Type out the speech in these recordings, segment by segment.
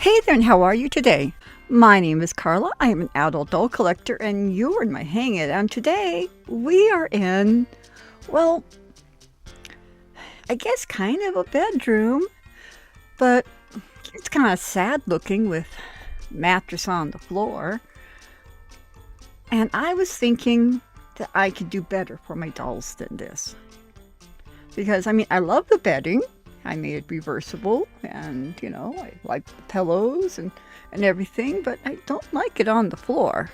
Hey there, and how are you today? My name is Carla. I am an adult doll collector, and you're in my Hang It. And today we are in, well, I guess kind of a bedroom, but it's kind of sad looking with mattress on the floor. And I was thinking that I could do better for my dolls than this. Because, I love the bedding. I made it reversible, and, I like the pillows and everything, but I don't like it on the floor.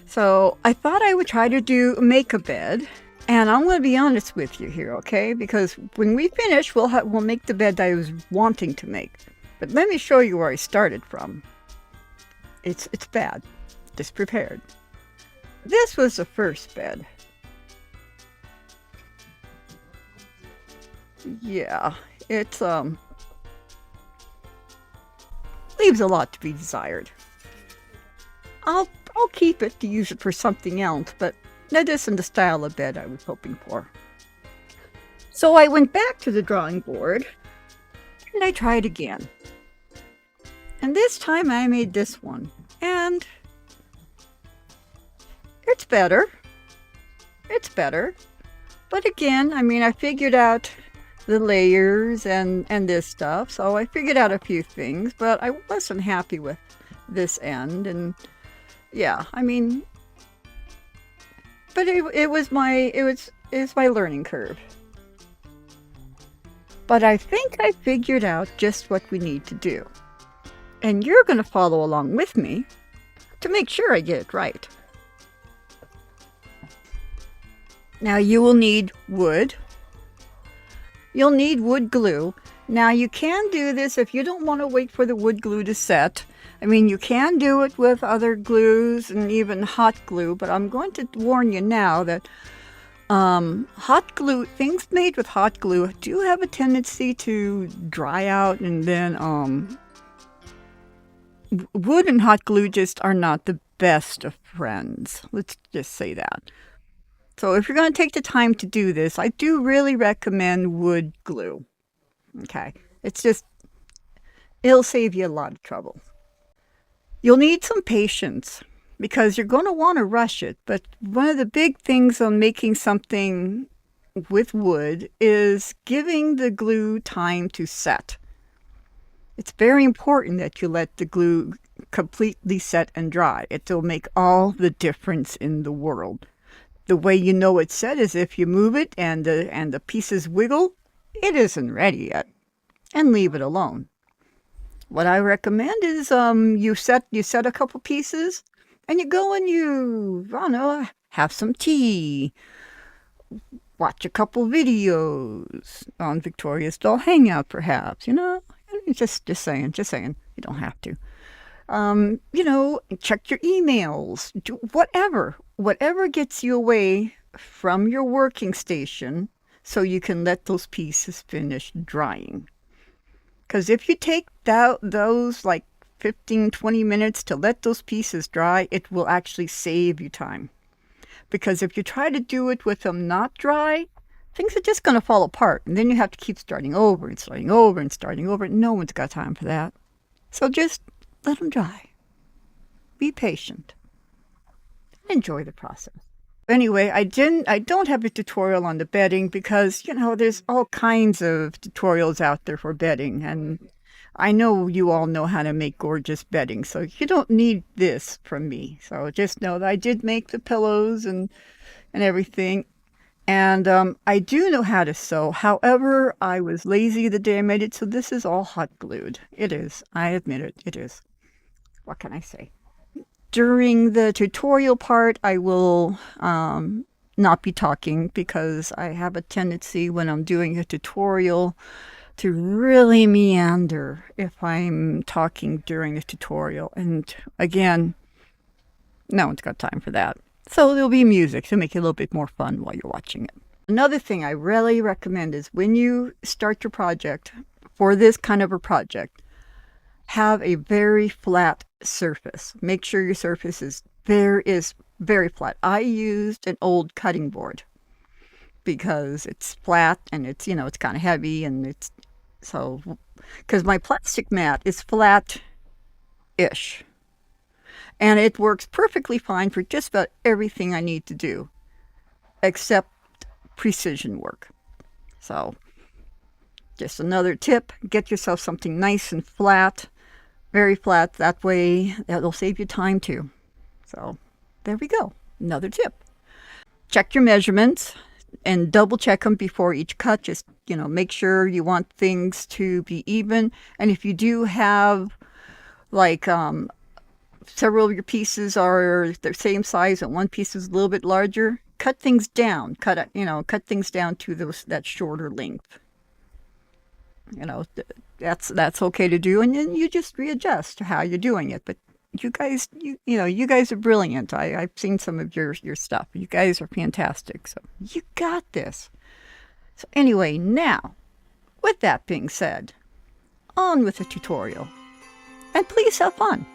So I thought I would try to make a bed, and I'm going to be honest with you here, okay? Because when we finish, we'll make the bed that I was wanting to make. But let me show you where I started from. It's bad. Just prepared. This was the first bed. Yeah, it leaves a lot to be desired. I'll keep it to use it for something else, but that isn't the style of bed I was hoping for. So I went back to the drawing board and I tried again. And this time I made this one, and it's better. It's better. But again, I figured out the layers and this stuff, so I figured out a few things, but I wasn't happy with this end. And yeah, but it was my learning curve. But I think I figured out just what we need to do, and you're going to follow along with me to make sure I get it right. Now you will need wood. You'll need wood glue. Now you can do this if you don't want to wait for the wood glue to set. You can do it with other glues and even hot glue, but I'm going to warn you now that hot glue, things made with hot glue do have a tendency to dry out, and then wood and hot glue just are not the best of friends. Let's just say that. So if you're going to take the time to do this, I do really recommend wood glue. Okay, it'll save you a lot of trouble. You'll need some patience because you're going to want to rush it. But one of the big things on making something with wood is giving the glue time to set. It's very important that you let the glue completely set and dry. It will make all the difference in the world. The way you know it's set is if you move it and the pieces wiggle, it isn't ready yet, and leave it alone. What I recommend is you set a couple pieces, and you go and I don't know, have some tea, watch a couple videos on Victoria's Doll Hangout, perhaps. Just saying, you don't have to. Check your emails, do whatever gets you away from your working station so you can let those pieces finish drying. Because if you take those like 15-20 minutes to let those pieces dry, it will actually save you time. Because if you try to do it with them not dry, things are just going to fall apart, and then you have to keep starting over and starting over and starting over. No one's got time for that. So just let them dry. Be patient. Enjoy the process. Anyway, I don't have a tutorial on the bedding because, there's all kinds of tutorials out there for bedding, and I know you all know how to make gorgeous bedding, so you don't need this from me. So just know that I did make the pillows and everything, and I do know how to sew. However, I was lazy the day I made it, so this is all hot glued. It is. I admit it. It is. What can I say? During the tutorial part, I will not be talking because I have a tendency when I'm doing a tutorial to really meander if I'm talking during the tutorial. And again, no one's got time for that. So there'll be music to make it a little bit more fun while you're watching it. Another thing I really recommend is when you start your project, for this kind of a project, have a very flat surface. Make sure your surface is very flat. I used an old cutting board because it's flat and it's kind of heavy, and So, because my plastic mat is flat-ish, and it works perfectly fine for just about everything I need to do, except precision work. So, just another tip, get yourself something nice and flat, very flat. That way, that'll save you time too. So, there we go. Another tip. Check your measurements and double check them before each cut. Just, make sure you want things to be even. And if you do have, like, several of your pieces are the same size and one piece is a little bit larger, cut things down. Cut things down to that shorter length. That's okay to do, and then you just readjust how you're doing it. But you guys, you guys are brilliant. I've seen some of your stuff. You guys are fantastic. So you got this. So anyway, now, with that being said, on with the tutorial. And please have fun.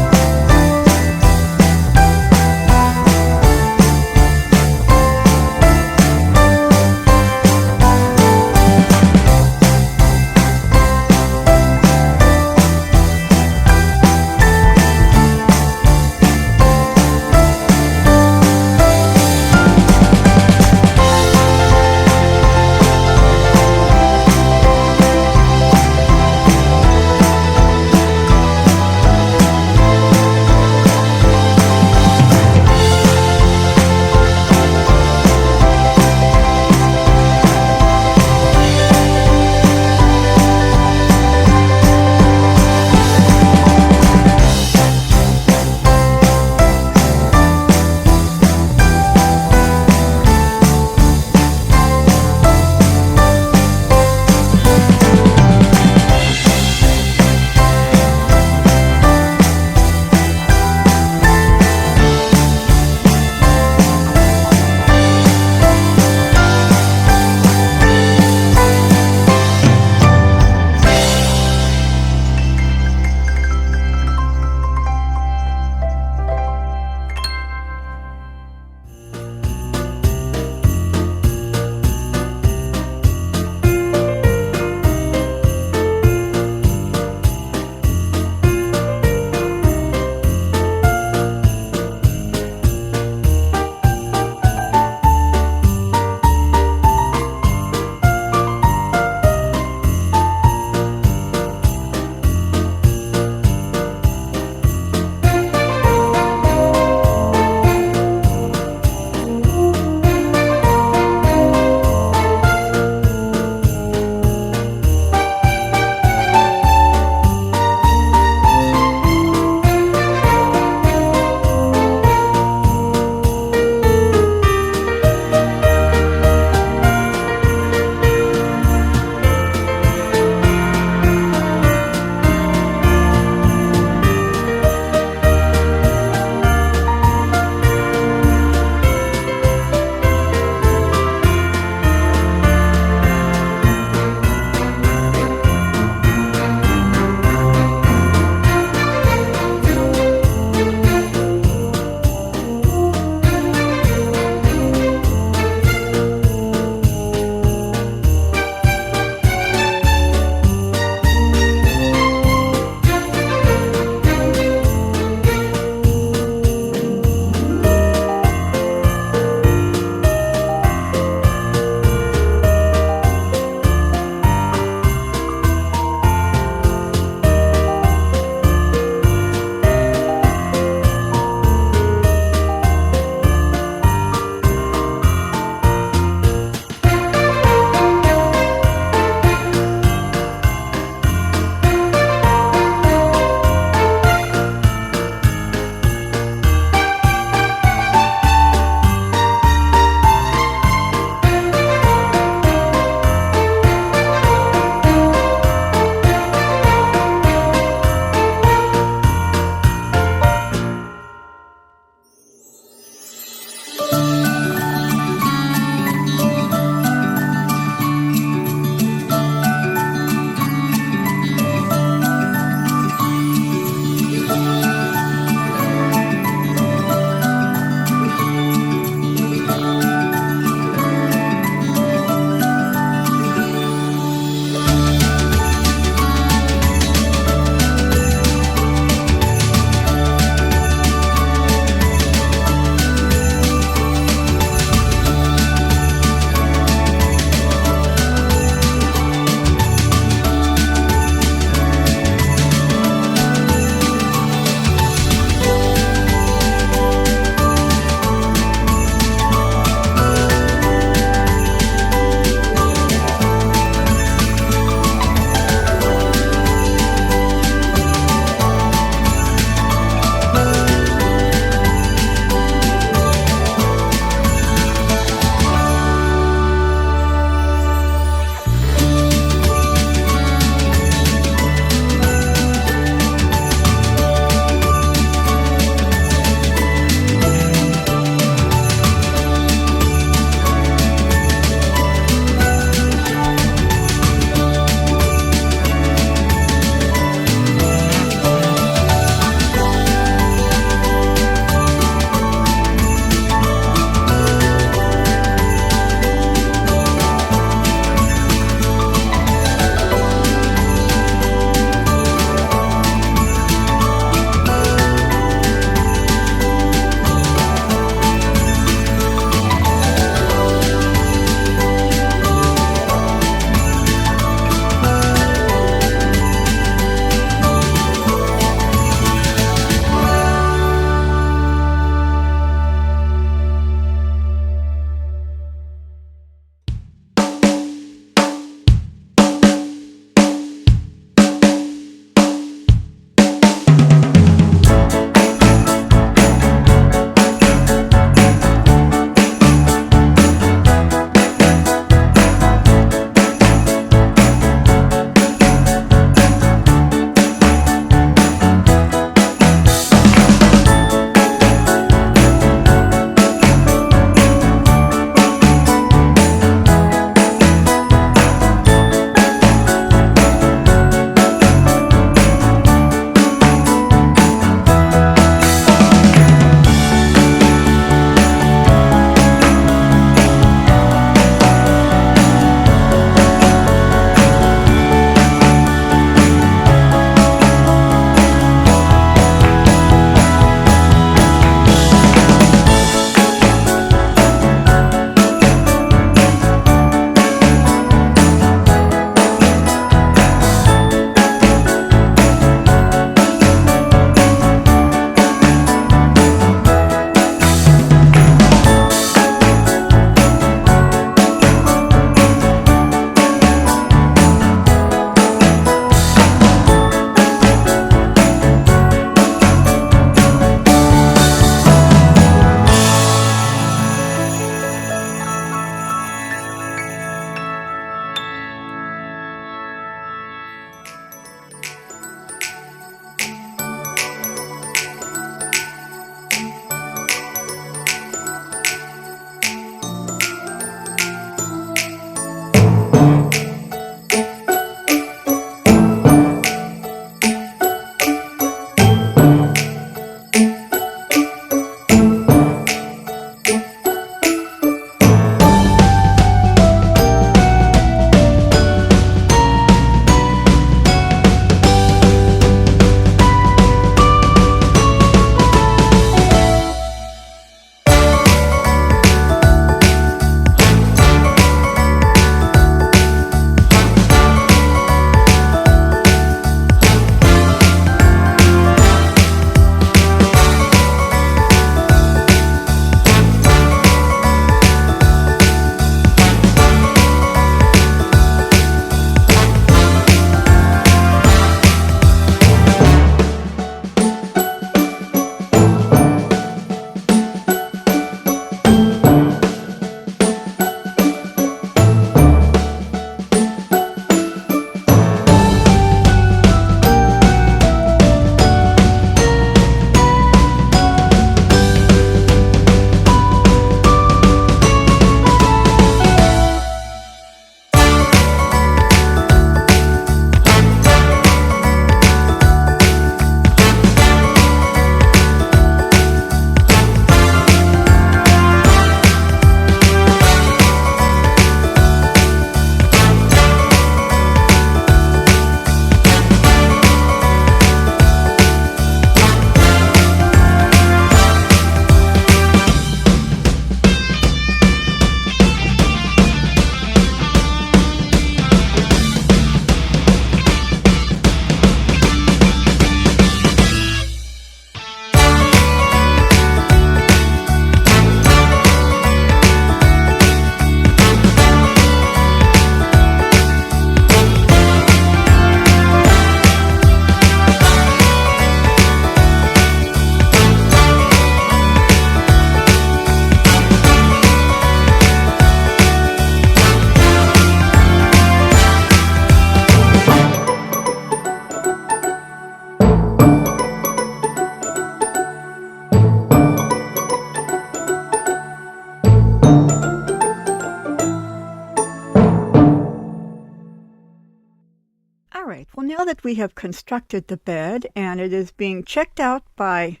All right, well, now that we have constructed the bed and it is being checked out by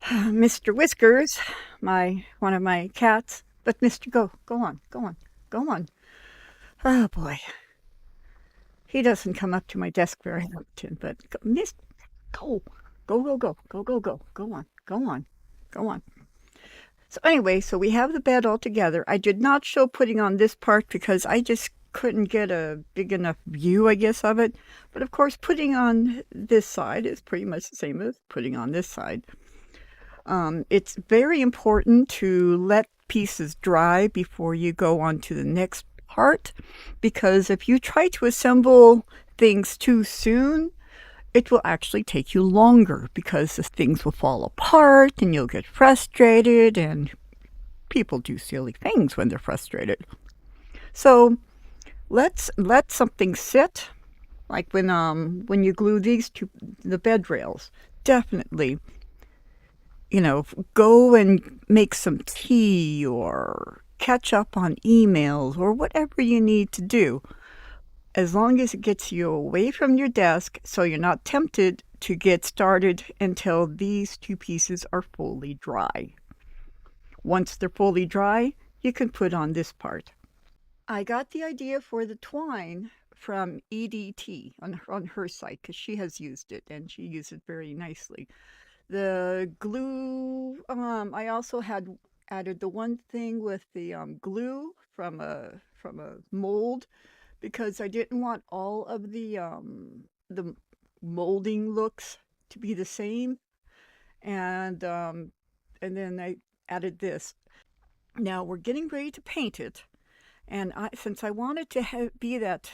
Mr. Whiskers, one of my cats, but Mr. Go on, go on, go on. Oh boy, he doesn't come up to my desk very often, but go, go on, go on, go on. So anyway, so we have the bed all together. I did not show putting on this part because I just couldn't get a big enough view, I guess, of it. But of course, putting on this side is pretty much the same as putting on this side. It's very important to let pieces dry before you go on to the next part, because if you try to assemble things too soon, it will actually take you longer because the things will fall apart and you'll get frustrated, and people do silly things when they're frustrated. So let's let something sit, like when you glue these to the bed rails. Definitely, go and make some tea or catch up on emails or whatever you need to do, as long as it gets you away from your desk so you're not tempted to get started until these two pieces are fully dry. Once they're fully dry, you can put on this part. I got the idea for the twine from EDT on her site because she has used it and she used it very nicely. The glue, I also had added the one thing with the glue from a mold, because I didn't want all of the molding looks to be the same, and then I added this. Now we're getting ready to paint it, and since I wanted to be that,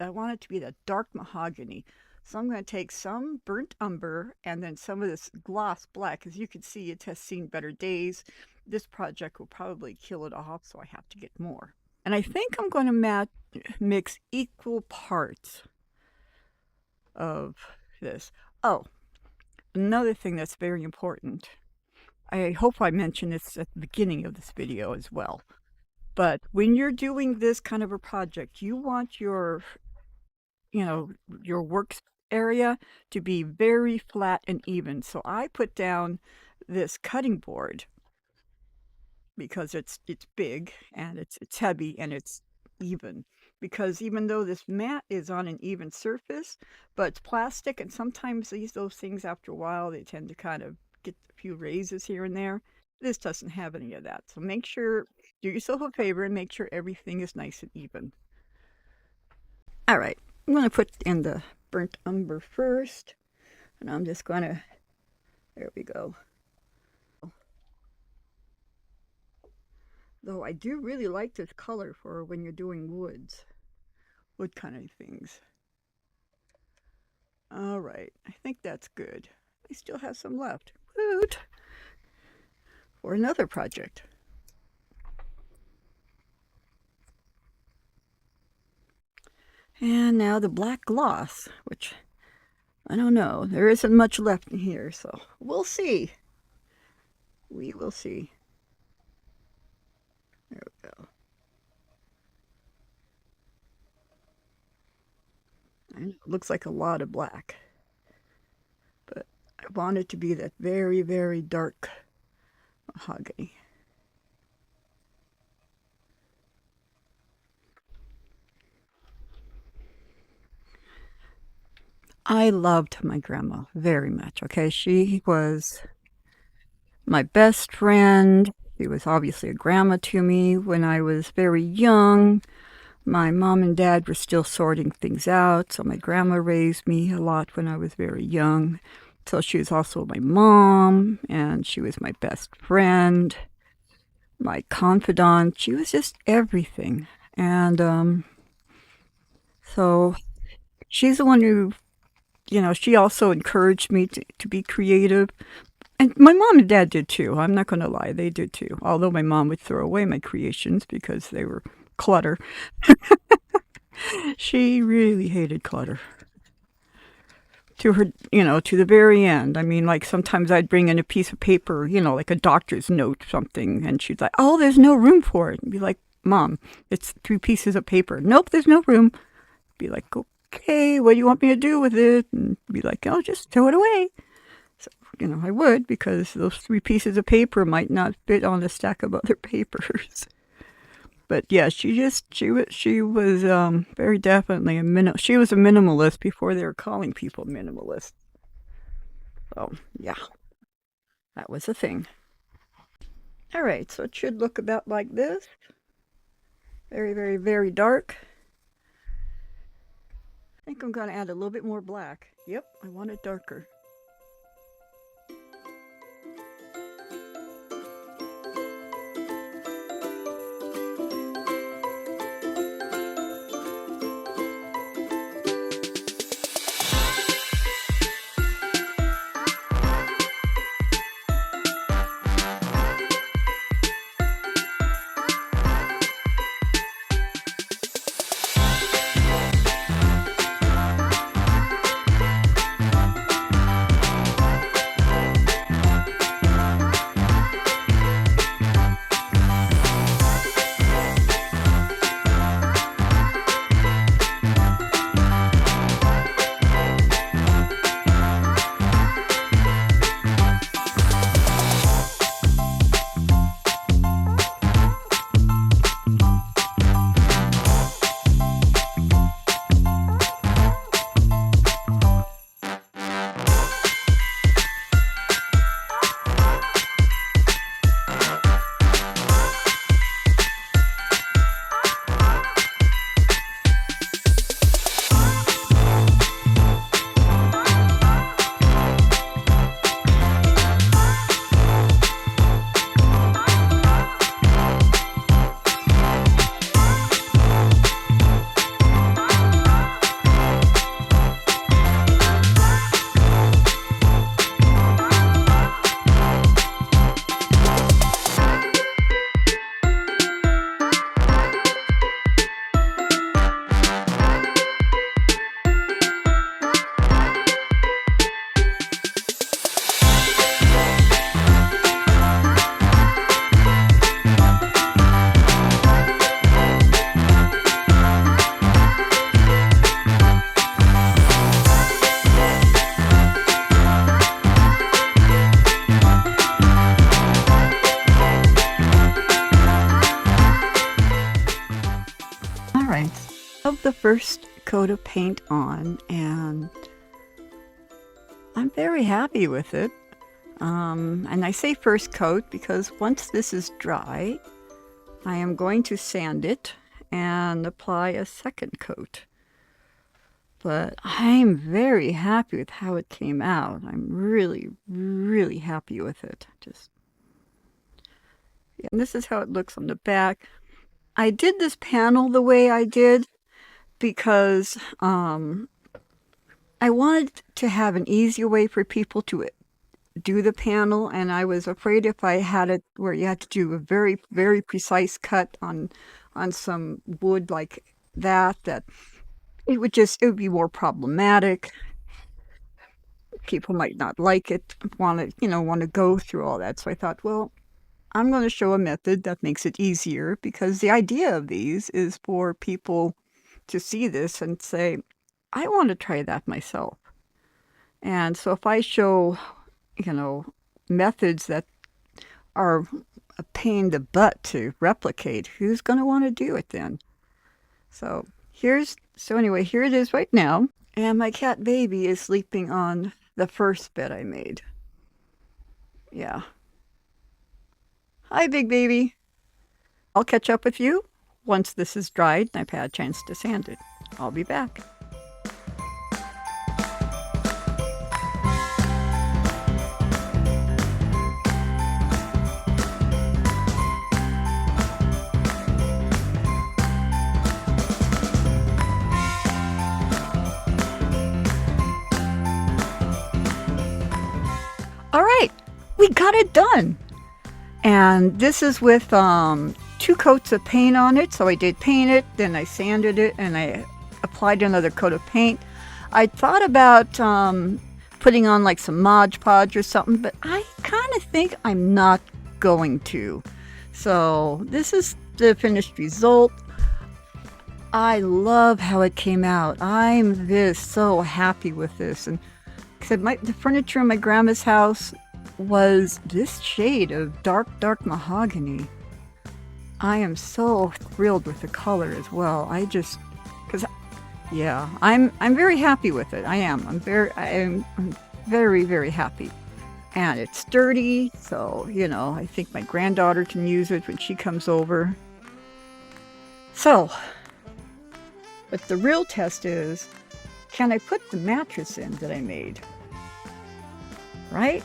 I want it to be that dark mahogany. So I'm going to take some burnt umber and then some of this gloss black. As you can see, it has seen better days. This project will probably kill it off, so I have to get more. And I think I'm going to mix equal parts of this. Oh, another thing that's very important. I hope I mentioned this at the beginning of this video as well. But when you're doing this kind of a project, you want your work area to be very flat and even. So I put down this cutting board because it's big and it's heavy and it's even, because even though this mat is on an even surface, but it's plastic, and sometimes those things, after a while, they tend to kind of get a few raises here and there. This doesn't have any of that. So do yourself a favor and make sure everything is nice and even. All right, I'm going to put in the burnt umber first, and I'm just going to, there we go. Though I do really like this color for when you're doing wood kind of things. All right, I think that's good. I still have some left. Wood for another project. And now the black gloss, which I don't know. There isn't much left in here, so we'll see. We will see. There we go. I know it looks like a lot of black, but I want it to be that very, very dark mahogany. I loved my grandma very much, okay? She was my best friend. She was obviously a grandma to me when I was very young. My mom and dad were still sorting things out, so my grandma raised me a lot when I was very young. So she was also my mom, and she was my best friend, my confidant. She was just everything. And so she's the one who, she also encouraged me to be creative. And my mom and dad did too. I'm not going to lie, they did too. Although my mom would throw away my creations because they were clutter. She really hated clutter. To her, to the very end. I mean, like sometimes I'd bring in a piece of paper, like a doctor's note, something, and she'd like, "Oh, there's no room for it." And be like, "Mom, it's 3 pieces of paper." "Nope, there's no room." Be like, "Go okay, what do you want me to do with it? And be like, oh, just throw it away. So, I would, because those 3 pieces of paper might not fit on a stack of other papers. But yeah, she was very definitely she was a minimalist before they were calling people minimalists. So yeah, that was a thing. All right, so it should look about like this. Very, very, very dark. I think I'm going to add a little bit more black. Yep, I want it darker. All right, of the first coat of paint on, and I'm very happy with it. And I say first coat because once this is dry, I am going to sand it and apply a second coat. But I'm very happy with how it came out. I'm really, really happy with it. And this is how it looks on the back. I did this panel the way I did because I wanted to have an easier way for people to do the panel, and I was afraid if I had it where you had to do a very, very precise cut on some wood like that it would be more problematic. People might not like it, want to go through all that. So I thought, well, I'm going to show a method that makes it easier, because the idea of these is for people to see this and say, I want to try that myself. And so if I show, methods that are a pain in the butt to replicate, who's going to want to do it then? So anyway, here it is right now. And my cat baby is sleeping on the first bed I made. Yeah. Hi, big baby. I'll catch up with you once this is dried and I've had a chance to sand it. I'll be back. All right, we got it done. And this is with 2 coats of paint on it. So I did paint it, then I sanded it, and I applied another coat of paint. I thought about putting on like some Mod Podge or something, but I kind of think I'm not going to. So this is the finished result. I love how it came out. I'm so happy with this. And except the furniture in my grandma's house was this shade of dark mahogany. I am so thrilled with the color as well. Because yeah, I'm very happy with it. I am. I'm very, very happy. And it's sturdy, so, I think my granddaughter can use it when she comes over. So, but the real test is, can I put the mattress in that I made? Right?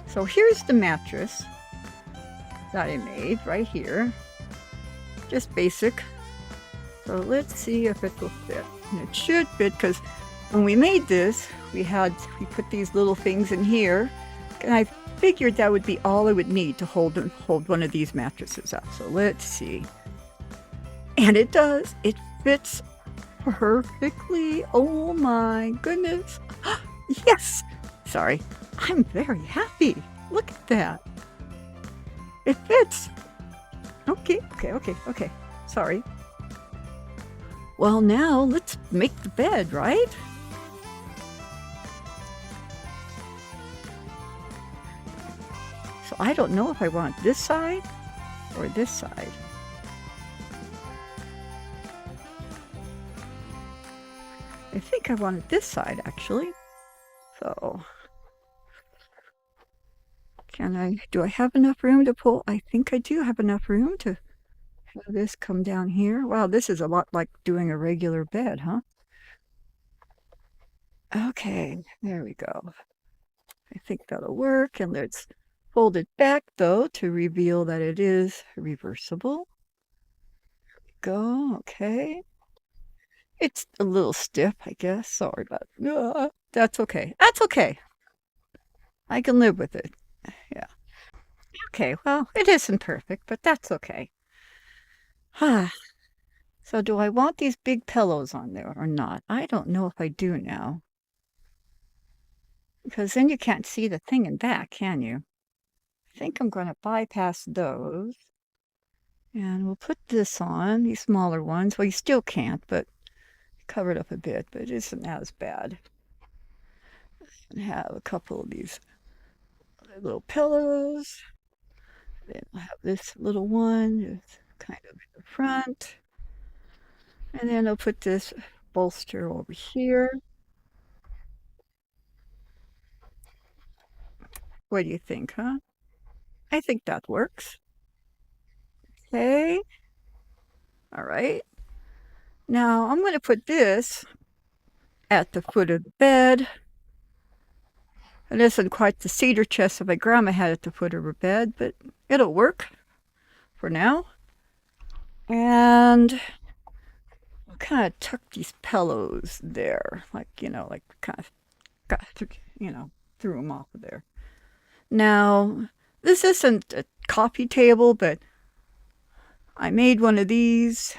So here's the mattress that I made right here. Just basic. So let's see if it will fit. And it should fit, because when we made this, we put these little things in here, and I figured that would be all I would need to hold one of these mattresses up. So let's see. And it does. It fits perfectly. Oh my goodness. Yes. Sorry. I'm very happy. Look at that. It fits. Okay. Sorry. Well, now let's make the bed, right? So I don't know if I want this side or this side. I think I wanted this side, actually. So, do I have enough room to pull? I think I do have enough room to have this come down here. Wow, this is a lot like doing a regular bed, huh? Okay, there we go. I think that'll work. And let's fold it back, though, to reveal that it is reversible. There we go. Okay. It's a little stiff, I guess. Sorry about it. That's okay. That's okay. I can live with it. Yeah. Okay, well, it isn't perfect, but that's okay. So do I want these big pillows on there or not? I don't know if I do now. Because then you can't see the thing in back, can you? I think I'm going to bypass those. And we'll put this on, these smaller ones. Well, you still can't, but cover it up a bit, but it isn't as bad. And have a couple of these little pillows. Then I'll have this little one, just kind of in the front. And then I'll put this bolster over here. What do you think, huh? I think that works. Okay. All right. Now I'm going to put this at the foot of the bed. It isn't quite the cedar chest that my grandma had at the foot of her bed, but it'll work for now. And I'll kind of tuck these pillows there, like kind of got, threw them off of there. Now, this isn't a coffee table, but I made one of these.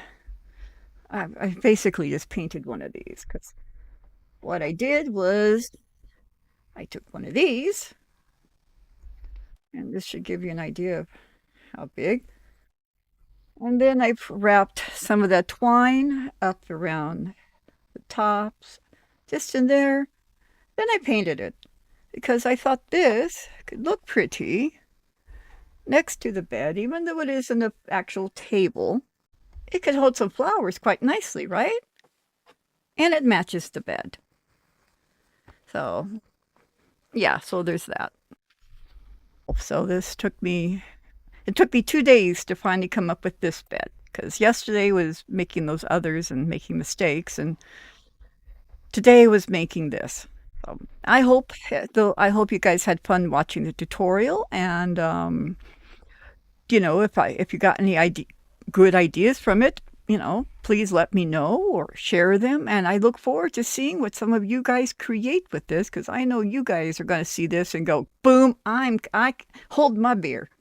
I basically just painted one of these, because what I did was I took one of these, and this should give you an idea of how big. And then I wrapped some of that twine up around the tops, just in there. Then I painted it, because I thought this could look pretty next to the bed, even though it isn't an actual table. It could hold some flowers quite nicely, right? And it matches the bed. So, yeah, so there's that. So it took me 2 days to finally come up with this bed, because yesterday was making those others and making mistakes, and today was making this. So I hope you guys had fun watching the tutorial, and if you got any good ideas from it, please let me know or share them. And I look forward to seeing what some of you guys create with this, because I know you guys are going to see this and go, boom, I hold my beer.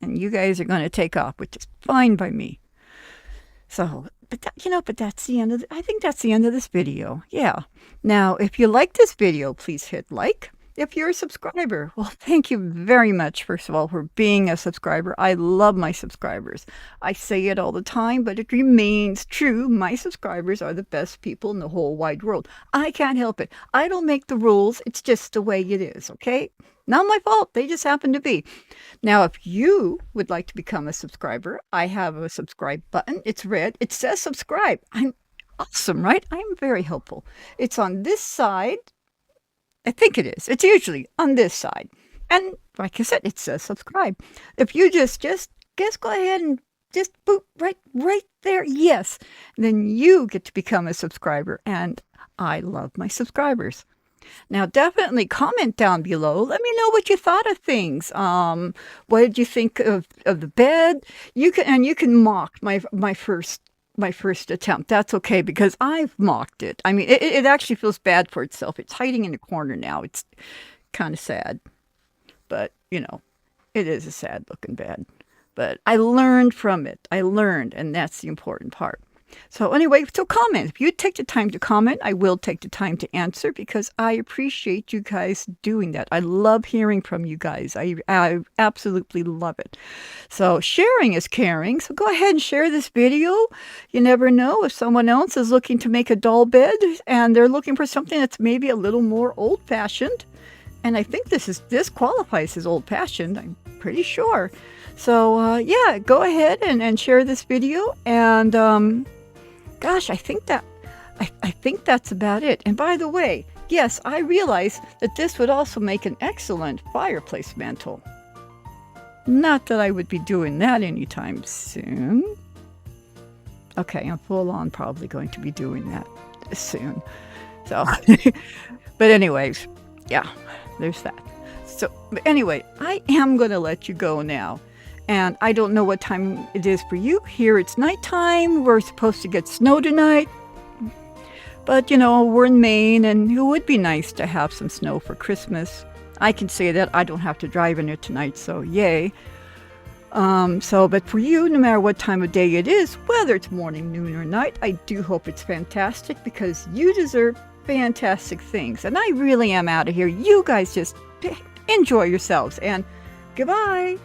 And you guys are going to take off, which is fine by me. So, but that's the end I think that's the end of this video. Yeah. Now, if you like this video, please hit like. if you're a subscriber. Well, thank you very much, first of all, for being a subscriber. I love my subscribers. I say it all the time, but it remains true. My subscribers are the best people in the whole wide world. I can't help it. I don't make the rules. It's just the way it is, okay? Not my fault. They just happen to be. Now, if you would like to become a subscriber, I have a subscribe button. It's red. It says subscribe. I'm awesome, right? I'm very helpful. It's on this side. I think it is. It's usually on this side. And like I said, it says subscribe. If you just go ahead and just boop right there, yes, then you get to become a subscriber. And I love my subscribers. Now, definitely comment down below. Let me know what you thought of things. What did you think of the bed? You can mock my first attempt. That's okay, because I've mocked it. I mean, it actually feels bad for itself. It's hiding in the corner now. It's kind of sad, but it is a sad looking bed. But I learned from it. And that's the important part. So anyway, so comment. If you take the time to comment, I will take the time to answer, because I appreciate you guys doing that. I love hearing from you guys. I absolutely love it. So sharing is caring. So go ahead and share this video. You never know if someone else is looking to make a doll bed and they're looking for something that's maybe a little more old-fashioned. And I think this qualifies as old-fashioned. I'm pretty sure. So yeah, go ahead and share this video. And gosh, I think that's about it. And by the way, yes, I realize that this would also make an excellent fireplace mantle. Not that I would be doing that anytime soon. Okay, I'm full on probably going to be doing that soon. So, but anyways, yeah, there's that. So, but anyway, I am going to let you go now. And I don't know what time it is for you. Here it's nighttime. We're supposed to get snow tonight. But, we're in Maine, and it would be nice to have some snow for Christmas. I can say that. I don't have to drive in it tonight, so yay. But for you, no matter what time of day it is, whether it's morning, noon, or night, I do hope it's fantastic, because you deserve fantastic things. And I really am out of here. You guys just enjoy yourselves, and goodbye.